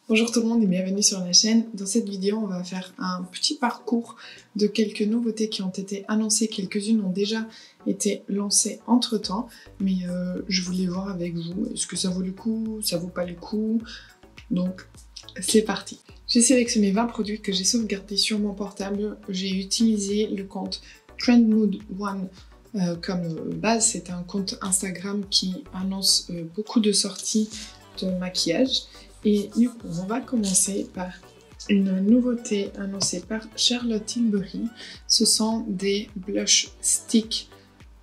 Bonjour tout le monde et bienvenue sur la chaîne. Dans cette vidéo, on va faire un petit parcours de quelques nouveautés qui ont été annoncées. Quelques-unes ont déjà été lancées entre temps, mais je voulais voir avec vous, est-ce que ça vaut le coup, ça vaut pas le coup? Donc c'est parti. J'ai sélectionné 20 produits que j'ai sauvegardés sur mon portable. J'ai utilisé le compte TrendMood1 comme base. C'est un compte Instagram qui annonce beaucoup de sorties de maquillage. Et du coup, on va commencer par une nouveauté annoncée par Charlotte Tilbury. Ce sont des blush sticks,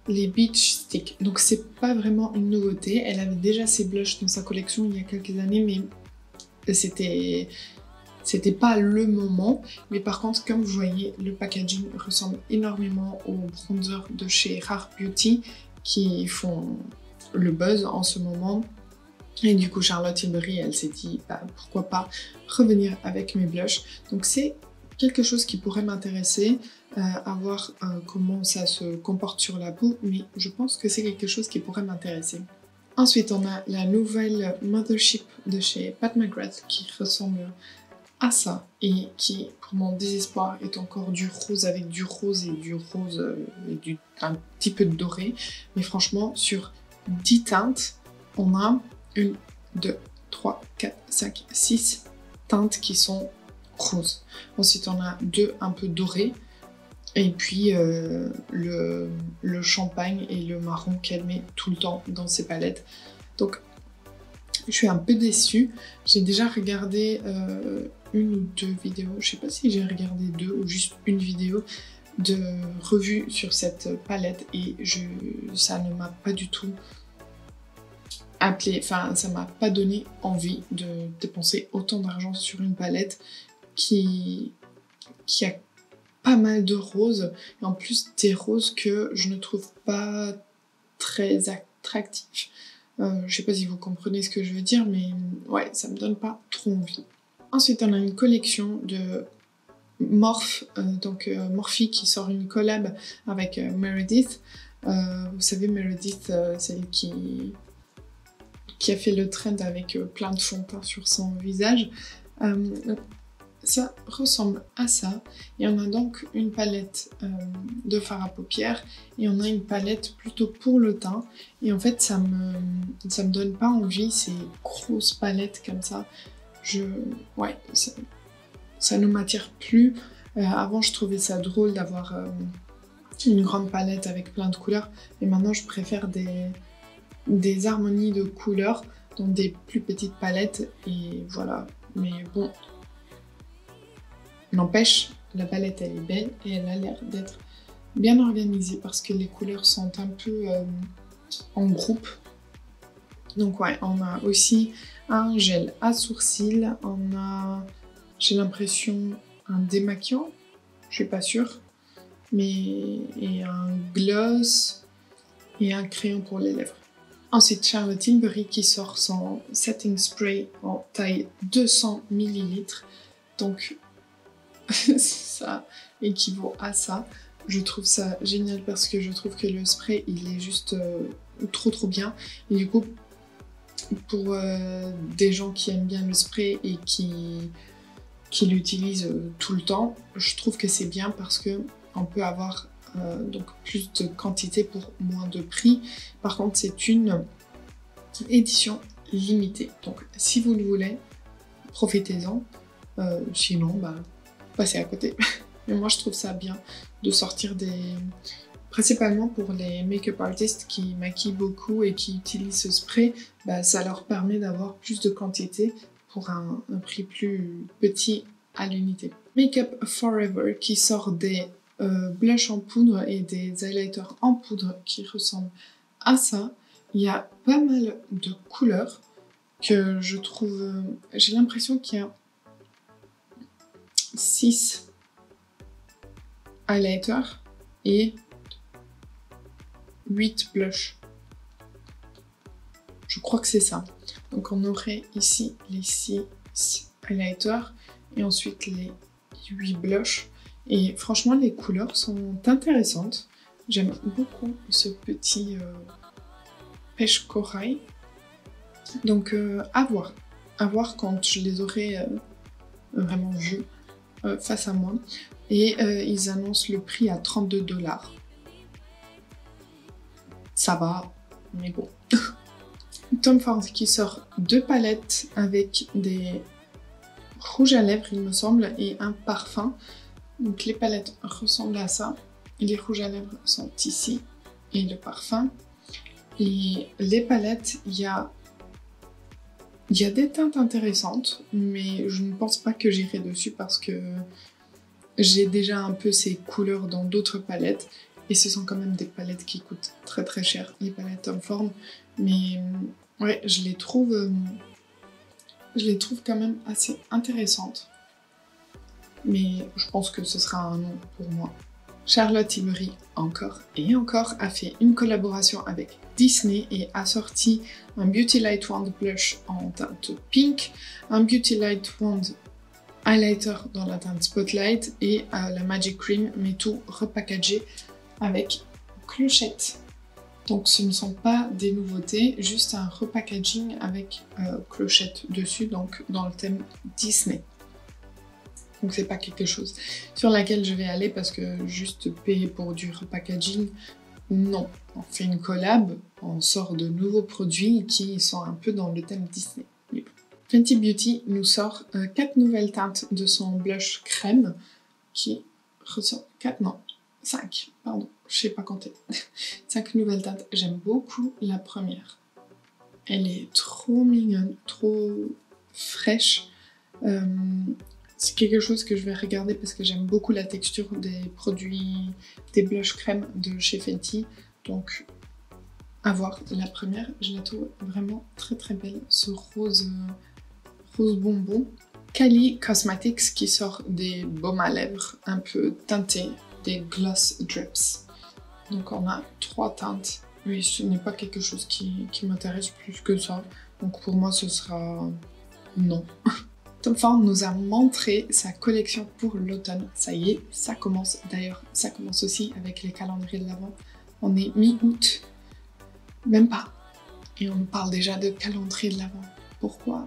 les Beach Sticks. Donc c'est pas vraiment une nouveauté. Elle avait déjà ses blushs dans sa collection il y a quelques années, mais c'était pas le moment. Mais par contre, comme vous voyez, le packaging ressemble énormément aux bronzers de chez Rare Beauty qui font le buzz en ce moment. Et du coup, Charlotte Tilbury, elle s'est dit, pourquoi pas revenir avec mes blushs. Donc c'est quelque chose qui pourrait m'intéresser, à voir comment ça se comporte sur la peau, mais je pense que c'est quelque chose qui pourrait m'intéresser. Ensuite, on a la nouvelle Mothership de chez Pat McGrath qui ressemble à ça et qui, pour mon désespoir, est encore du rose avec du rose et un petit peu de doré. Mais franchement, sur 10 teintes, on a 1, 2, 3, 4, 5, 6 teintes qui sont roses. Ensuite, on a 2 un peu dorés. Et puis le champagne et le marron qu'elle met tout le temps dans ses palettes. Donc, je suis un peu déçue. J'ai déjà regardé 1 ou 2 vidéos. Je sais pas si j'ai regardé 2 ou juste une vidéo de revue sur cette palette. Et ça ne m'a pas du tout ça m'a pas donné envie de dépenser autant d'argent sur une palette qui a pas mal de roses, et en plus des roses que je ne trouve pas très attractifs. Je sais pas si vous comprenez ce que je veux dire, mais ouais, ça me donne pas trop envie. Ensuite, on a une collection de Morphe, Morphe qui sort une collab avec Meredith. Vous savez, Meredith, celle qui a fait le trend avec plein de fond de teint sur son visage. Ça ressemble à ça. Et on a donc une palette de fard à paupières et on a une palette plutôt pour le teint. Et en fait, ça me donne pas envie, ces grosses palettes comme ça. Ouais, ça ne m'attire plus. Avant, je trouvais ça drôle d'avoir une grande palette avec plein de couleurs. Et maintenant, je préfère des harmonies de couleurs dans des plus petites palettes. Et voilà. Mais bon, n'empêche, la palette elle est belle et elle a l'air d'être bien organisée parce que les couleurs sont un peu en groupe. Donc ouais, on a aussi un gel à sourcils, on a, j'ai l'impression, un démaquillant, je suis pas sûre, et un gloss et un crayon pour les lèvres. Ensuite, Charlotte Tilbury qui sort son setting spray en taille 200 ml. Donc ça équivaut à ça. Je trouve ça génial parce que je trouve que le spray il est juste trop bien. Et du coup, pour des gens qui aiment bien le spray et qui l'utilisent tout le temps, je trouve que c'est bien parce que on peut avoir donc plus de quantité pour moins de prix. Par contre, c'est une édition limitée. Donc, si vous le voulez, profitez-en. Sinon, passez à côté. Mais moi, je trouve ça bien de sortir principalement pour les make-up artistes qui maquillent beaucoup et qui utilisent ce spray, ça leur permet d'avoir plus de quantité pour un prix plus petit à l'unité. Make-up Forever qui sort des blushs en poudre et des highlighters en poudre qui ressemblent à ça. Il y a pas mal de couleurs que je trouve... j'ai l'impression qu'il y a 6 highlighters et 8 blushs. Je crois que c'est ça. Donc on aurait ici les 6 highlighters et ensuite les 8 blushs. Et franchement, les couleurs sont intéressantes. J'aime beaucoup ce petit pêche corail. Donc à voir. à voir quand je les aurai vraiment vus face à moi. Et ils annoncent le prix à 32 $. Ça va, mais bon. Tom Ford qui sort 2 palettes avec des rouges à lèvres, il me semble, et un parfum. Donc les palettes ressemblent à ça. Les rouges à lèvres sont ici, et le parfum. Et les palettes, il y a des teintes intéressantes, mais je ne pense pas que j'irai dessus parce que j'ai déjà un peu ces couleurs dans d'autres palettes. Et ce sont quand même des palettes qui coûtent très très cher, les palettes Tom Ford. Mais ouais, je les trouve quand même assez intéressantes. Mais je pense que ce sera un non pour moi. Charlotte Tilbury, encore et encore, a fait une collaboration avec Disney et a sorti un Beauty Light Wand Blush en teinte pink, un Beauty Light Wand Highlighter dans la teinte Spotlight et la Magic Cream, mais tout repackagé avec clochette. Donc ce ne sont pas des nouveautés, juste un repackaging avec clochette dessus, donc dans le thème Disney. Donc c'est pas quelque chose sur laquelle je vais aller parce que juste payer pour du repackaging, non. On fait une collab, on sort de nouveaux produits qui sont un peu dans le thème Disney. Fenty Beauty nous sort 4 nouvelles teintes de son blush crème qui ressort 4, non, 5, pardon, je sais pas compter. 5 nouvelles teintes, j'aime beaucoup la première. Elle est trop mignonne, trop fraîche. C'est quelque chose que je vais regarder parce que j'aime beaucoup la texture des produits, des blush crème de chez Fenty. Donc, à voir. La première, je la trouve vraiment très très belle. Ce rose bonbon. Kylie Cosmetics qui sort des baumes à lèvres un peu teintés, des gloss drips. Donc on a 3 teintes. Oui, ce n'est pas quelque chose qui m'intéresse plus que ça. Donc pour moi, ce sera non. Tom Ford nous a montré sa collection pour l'automne. Ça y est, ça commence. D'ailleurs, ça commence aussi avec les calendriers de l'Avent. On est mi-août. Même pas. Et on nous parle déjà de calendrier de l'Avent. Pourquoi?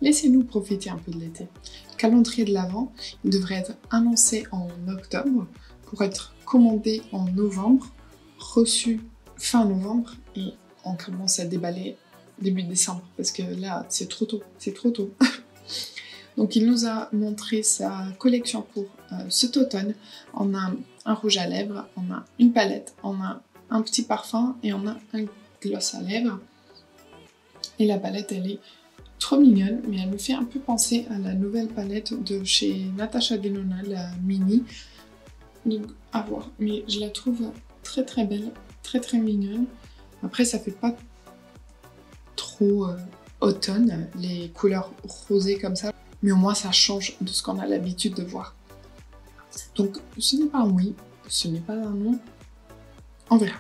Laissez-nous profiter un peu de l'été. Le calendrier de l'Avent, il devrait être annoncé en octobre pour être commandé en novembre, reçu fin novembre et on commence à déballer début décembre parce que là, c'est trop tôt. Donc il nous a montré sa collection pour cet automne. On a un rouge à lèvres, on a une palette, on a un petit parfum et on a un gloss à lèvres. Et la palette, elle est trop mignonne, mais elle me fait un peu penser à la nouvelle palette de chez Natasha Denona, la mini. Donc à voir, mais je la trouve très très belle, très très mignonne. Après ça fait pas trop automne, les couleurs rosées comme ça, mais au moins ça change de ce qu'on a l'habitude de voir. Donc ce n'est pas un oui, ce n'est pas un non, on verra.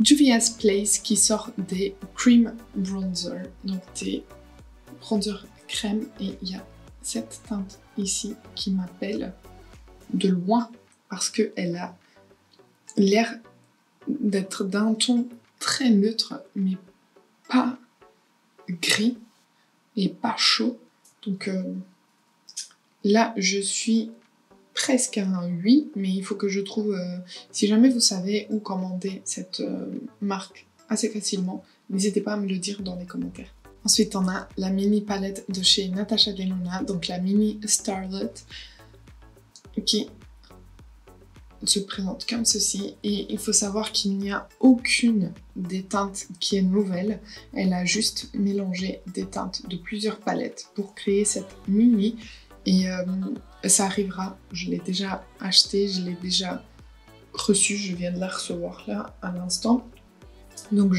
Juvia's Place qui sort des Cream Bronzer, donc des bronzers crème, et il y a cette teinte ici qui m'appelle de loin parce qu'elle a l'air d'être d'un ton très neutre mais pas gris et pas chaud. Donc là je suis presque à un oui, mais il faut que je trouve, si jamais vous savez où commander cette marque assez facilement, n'hésitez pas à me le dire dans les commentaires. Ensuite on a la mini palette de chez Natasha Denona, donc la mini Starlet, qui se présente comme ceci, et il faut savoir qu'il n'y a aucune des teintes qui est nouvelle, elle a juste mélangé des teintes de plusieurs palettes pour créer cette mini, et ça arrivera, je l'ai déjà acheté, je l'ai déjà reçue, je viens de la recevoir là à l'instant, donc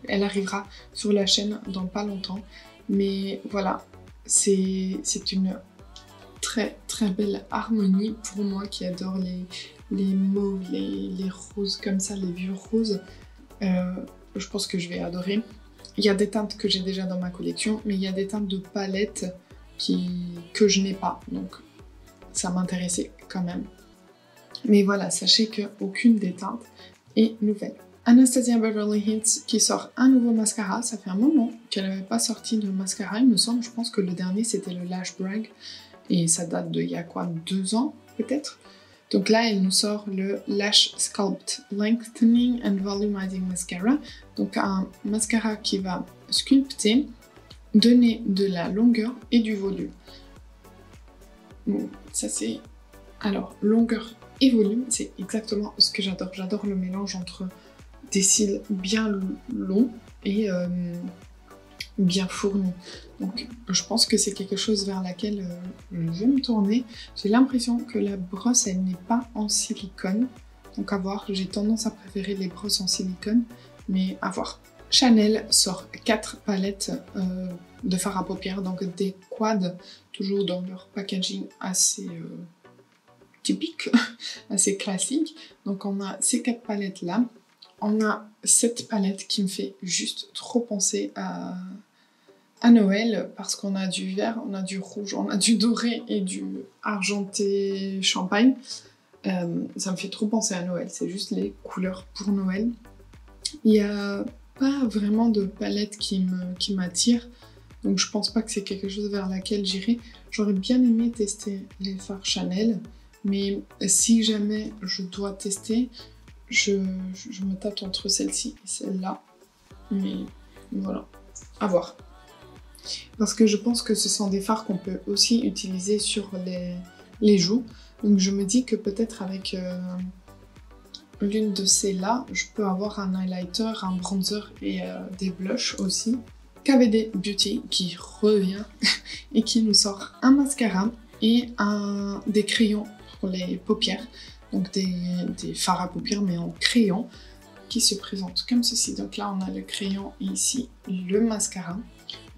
elle arrivera sur la chaîne dans pas longtemps, mais voilà, c'est une très très belle harmonie pour moi qui adore les mauves, les roses comme ça, les vieux roses. Je pense que je vais adorer. Il y a des teintes que j'ai déjà dans ma collection, mais il y a des teintes de palettes que je n'ai pas, donc ça m'intéressait quand même. Mais voilà, sachez qu'aucune des teintes est nouvelle. Anastasia Beverly Hills qui sort un nouveau mascara. Ça fait un moment qu'elle n'avait pas sorti de mascara, il me semble. Je pense que le dernier c'était le Lash Brag et ça date de il y a quoi, 2 ans peut-être. Donc là, elle nous sort le Lash Sculpt Lengthening and Volumizing Mascara. Donc un mascara qui va sculpter, donner de la longueur et du volume. Bon, ça c'est... Alors, longueur et volume, c'est exactement ce que j'adore. J'adore le mélange entre des cils bien longs et bien fournis. Donc je pense que c'est quelque chose vers laquelle je vais me tourner. J'ai l'impression que la brosse, elle n'est pas en silicone. Donc à voir, j'ai tendance à préférer les brosses en silicone, mais à voir. Chanel sort 4 palettes de fard à paupières, donc des quads, toujours dans leur packaging assez typique, assez classique. Donc on a ces 4 palettes là. On a cette palette qui me fait juste trop penser à Noël parce qu'on a du vert, on a du rouge, on a du doré et du argenté champagne. Ça me fait trop penser à Noël, c'est juste les couleurs pour Noël. Il n'y a pas vraiment de palette qui m'attire, donc je pense pas que c'est quelque chose vers laquelle j'irai. J'aurais bien aimé tester les fards Chanel, mais si jamais je dois tester, je me tâte entre celle-ci et celle-là, mais voilà, à voir. Parce que je pense que ce sont des fards qu'on peut aussi utiliser sur les joues. Donc je me dis que peut-être avec l'une de ces-là, je peux avoir un highlighter, un bronzer et des blushs aussi. KVD Beauty qui revient et qui nous sort un mascara et des crayons pour les paupières. Donc des fards à paupières mais en crayon qui se présentent comme ceci. Donc là on a le crayon et ici le mascara.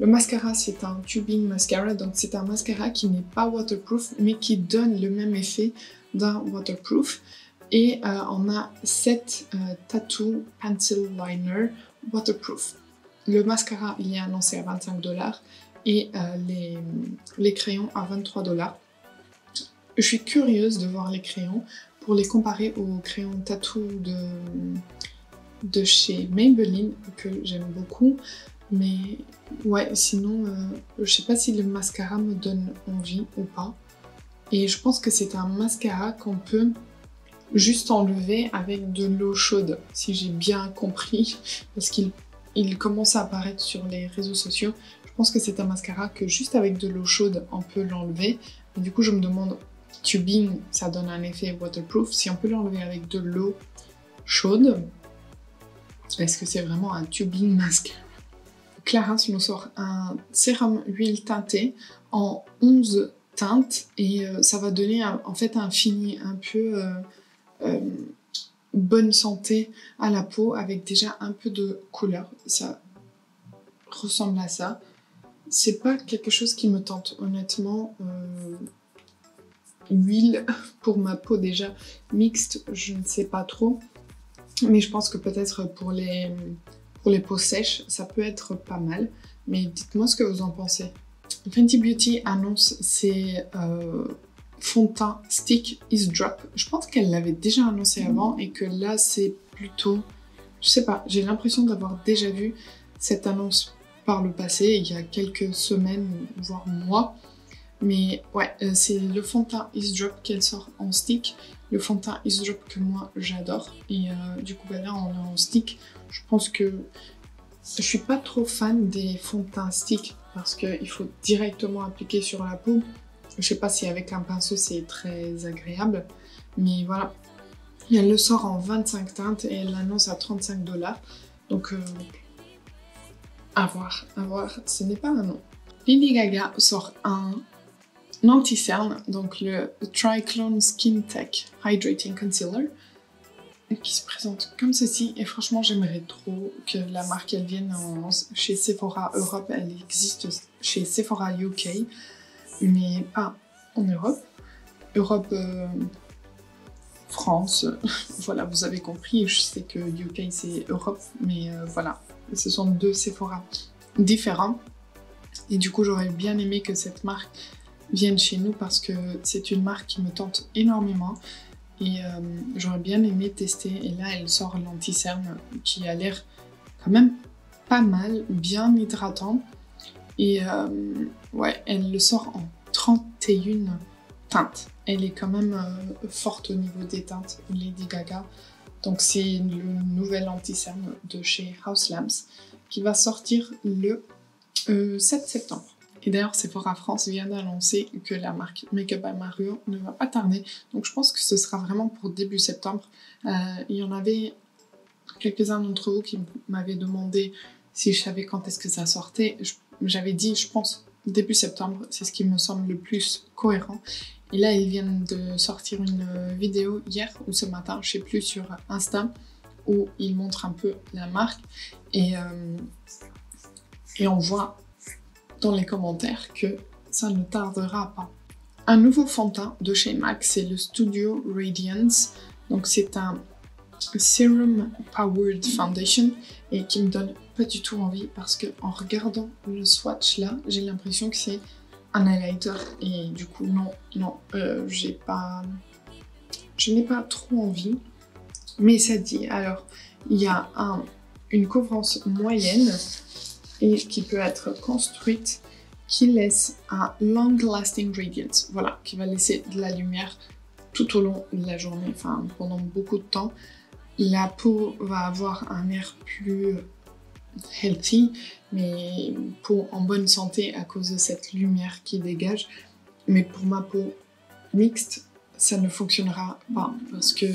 Le mascara, c'est un tubing mascara, donc c'est un mascara qui n'est pas waterproof, mais qui donne le même effet d'un waterproof. Et on a 7 Tattoo Pencil Liner waterproof. Le mascara, il est annoncé à 25$ et les crayons à 23$. Je suis curieuse de voir les crayons pour les comparer aux crayons tattoo de chez Maybelline, que j'aime beaucoup. Mais ouais, sinon, je sais pas si le mascara me donne envie ou pas. Et je pense que c'est un mascara qu'on peut juste enlever avec de l'eau chaude, si j'ai bien compris, parce qu'il commence à apparaître sur les réseaux sociaux. Je pense que c'est un mascara que juste avec de l'eau chaude, on peut l'enlever. Et du coup, je me demande, tubing, ça donne un effet waterproof. Si on peut l'enlever avec de l'eau chaude, est-ce que c'est vraiment un tubing mascara? Clarins nous sort un sérum huile teintée en 11 teintes et ça va donner en fait un fini un peu bonne santé à la peau avec déjà un peu de couleur. Ça ressemble à ça. C'est pas quelque chose qui me tente honnêtement. Huile pour ma peau déjà mixte, je ne sais pas trop. Mais je pense que peut-être pour les peaux sèches, ça peut être pas mal. Mais dites-moi ce que vous en pensez. Fenty Beauty annonce ses fonds de teint Stick Is Drop. Je pense qu'elle l'avait déjà annoncé avant et que là c'est plutôt... Je sais pas, j'ai l'impression d'avoir déjà vu cette annonce par le passé, il y a quelques semaines, voire mois. Mais ouais, c'est le fond de teint Is Drop qu'elle sort en stick. Le fond de teint Is Drop que moi j'adore. Et du coup là on est en stick. Je pense que je suis pas trop fan des fonds de teint stick parce qu'il faut directement appliquer sur la peau. Je sais pas si avec un pinceau c'est très agréable. Mais voilà. Et elle le sort en 25 teintes et elle l'annonce à 35$. Donc à voir, ce n'est pas un nom. Lady Gaga sort un anti-cerne, donc le Triclone Skin Tech Hydrating Concealer, qui se présente comme ceci. Et franchement, j'aimerais trop que la marque elle vienne chez Sephora Europe. Elle existe chez Sephora UK, mais pas en Europe. Europe, France, voilà, vous avez compris. Je sais que UK c'est Europe, mais voilà, ce sont deux Sephora différents. Et du coup, j'aurais bien aimé que cette marque vienne chez nous parce que c'est une marque qui me tente énormément et j'aurais bien aimé tester. Et là, elle sort l'anti-cerne qui a l'air quand même pas mal, bien hydratant. Et ouais, elle le sort en 31 teintes. Elle est quand même forte au niveau des teintes, Lady Gaga. Donc c'est le nouvel anti-cerne de chez Haus Lamps qui va sortir le 7 septembre. Et d'ailleurs, Sephora France vient d'annoncer que la marque Makeup by Mario ne va pas tarder. Donc je pense que ce sera vraiment pour début septembre. Il y en avait quelques-uns d'entre vous qui m'avaient demandé si je savais quand est-ce que ça sortait. J'avais dit, je pense, début septembre. C'est ce qui me semble le plus cohérent. Et là, ils viennent de sortir une vidéo hier ou ce matin, je sais plus, sur Insta, où ils montrent un peu la marque. Et on voit dans les commentaires que ça ne tardera pas. Un nouveau fond de teint de chez MAC, c'est le Studio Radiance. Donc c'est un Serum Powered Foundation et qui me donne pas du tout envie parce que en regardant le swatch là, j'ai l'impression que c'est un highlighter et du coup non, je n'ai pas trop envie. Mais ça dit, alors il y a une couvrance moyenne et qui peut être construite, qui laisse un long lasting radiance, voilà, qui va laisser de la lumière tout au long de la journée, enfin pendant beaucoup de temps. La peau va avoir un air plus healthy, mais peau en bonne santé à cause de cette lumière qui dégage. Mais pour ma peau mixte, ça ne fonctionnera pas parce que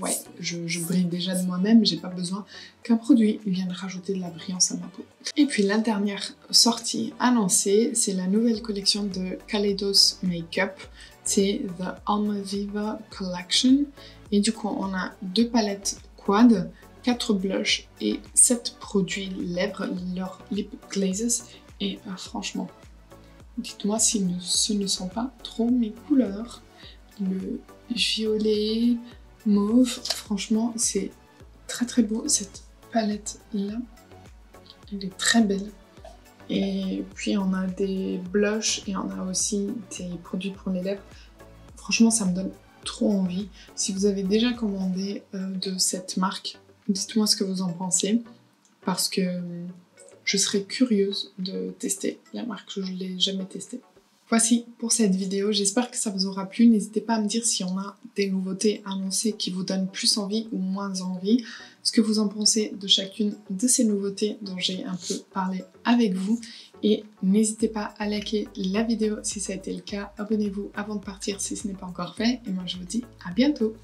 ouais, je brille déjà de moi-même, j'ai pas besoin qu'un produit vienne rajouter de la brillance à ma peau. Et puis la dernière sortie annoncée, c'est la nouvelle collection de Kaleidos Makeup, c'est The Almaviva Collection. Et du coup, on a 2 palettes quad, 4 blushs et 7 produits lèvres, leurs lip glazes. Et franchement, dites-moi si ce ne sont pas trop mes couleurs. Le violet, mauve, franchement c'est très très beau cette palette là, elle est très belle. Et puis on a des blushs et on a aussi des produits pour les lèvres. Franchement ça me donne trop envie. Si vous avez déjà commandé de cette marque, dites-moi ce que vous en pensez parce que je serais curieuse de tester la marque, je ne l'ai jamais testée. Voici pour cette vidéo, j'espère que ça vous aura plu. N'hésitez pas à me dire si on a des nouveautés annoncées qui vous donnent plus envie ou moins envie. Ce que vous en pensez de chacune de ces nouveautés dont j'ai un peu parlé avec vous. Et n'hésitez pas à liker la vidéo si ça a été le cas. Abonnez-vous avant de partir si ce n'est pas encore fait. Et moi je vous dis à bientôt.